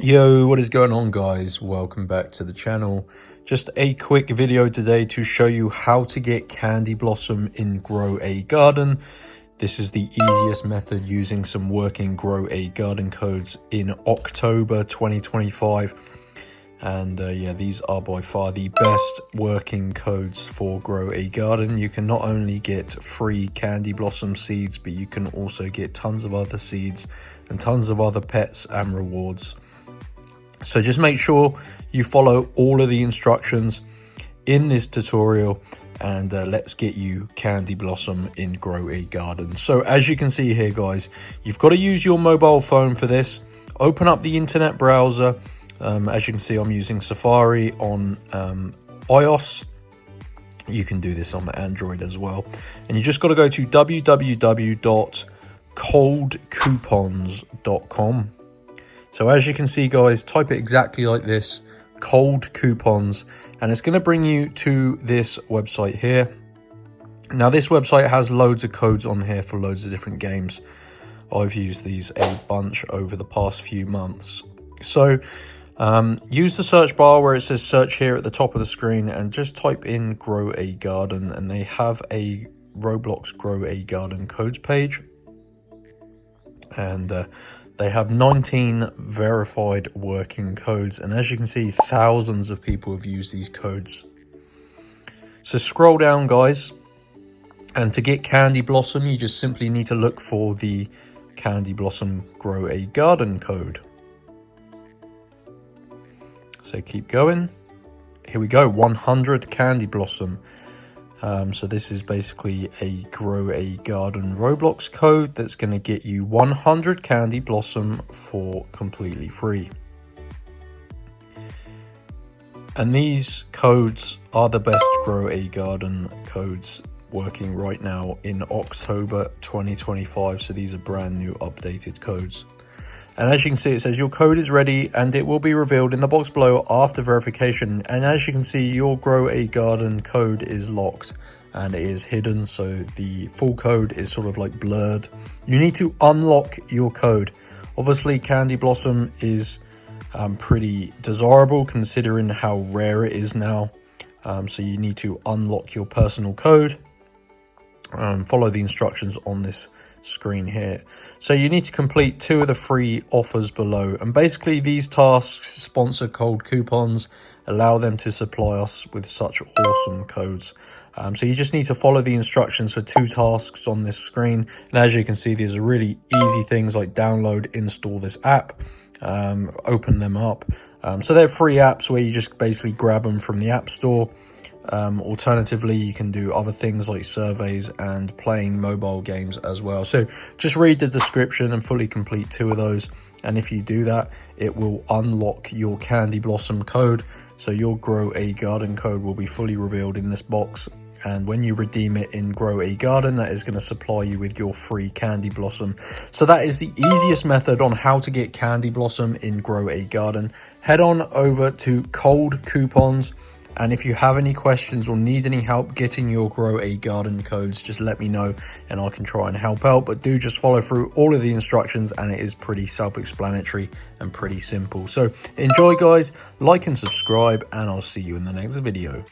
Yo, what is going on, guys? Welcome back to the channel. Just a quick video today to show you how to get Candy Blossom in Grow a Garden. This is the easiest method using some working Grow a Garden codes in October 2025. And yeah, these are by far the best working codes for Grow a Garden. You can not only get free Candy Blossom seeds, but you can also get tons of other seeds and tons of other pets and rewards. So just make sure you follow all of the instructions in this tutorial, and let's get you Candy Blossom in Grow a Garden. So as you can see here, guys, you've got to use your mobile phone for this. Open up the internet browser. As you can see, I'm using Safari on iOS. You can do this on Android as well. And you just got to go to www.coldcoupons.com. So as you can see, guys, type it exactly like this, cold coupons, and it's going to bring you to this website here. Now, this website has loads of codes on here for loads of different games. I've used these a bunch over the past few months. So use the search bar where it says search here at the top of the screen and just type in Grow a Garden, and they have a Roblox Grow a Garden codes page. And they have 19 verified working codes, and as you can see, thousands of people have used these codes. So scroll down, guys, and to get Candy Blossom, you just simply need to look for the Candy Blossom Grow a Garden code. So keep going. Here we go, 100 Candy Blossom. So this is basically a Grow a Garden Roblox code that's going to get you 100 Candy Blossom for completely free. And these codes are the best Grow a Garden codes working right now in October 2025. So these are brand new updated codes. And as you can see, it says your code is ready and it will be revealed in the box below after verification. And as you can see, your Grow a Garden code is locked and it is hidden. So the full code is sort of like blurred. You need to unlock your code. Obviously, Candy Blossom is pretty desirable considering how rare it is now. So you need to unlock your personal code. Follow the instructions on this screen here. So you need to complete 2 of the free offers below, and basically these tasks sponsor cold coupons, allow them to supply us with such awesome codes. So you just need to follow the instructions for 2 tasks on this screen, and as you can see, these are really easy things like download, install this app, open them up. So they're free apps where you just basically grab them from the App Store. Alternatively, you can do other things like surveys and playing mobile games as well. So just read the description and fully complete 2 of those, and if you do that, it will unlock your Candy Blossom code. So your Grow a Garden code will be fully revealed in this box, and when you redeem it in Grow a Garden, that is going to supply you with your free Candy Blossom. So that is the easiest method on how to get Candy Blossom in Grow a Garden. Head on over to Cold Coupons. And if you have any questions or need any help getting your Grow a Garden codes, just let me know and I can try and help out. But do just follow through all of the instructions, and it is pretty self-explanatory and pretty simple. So enjoy, guys, like and subscribe, and I'll see you in the next video.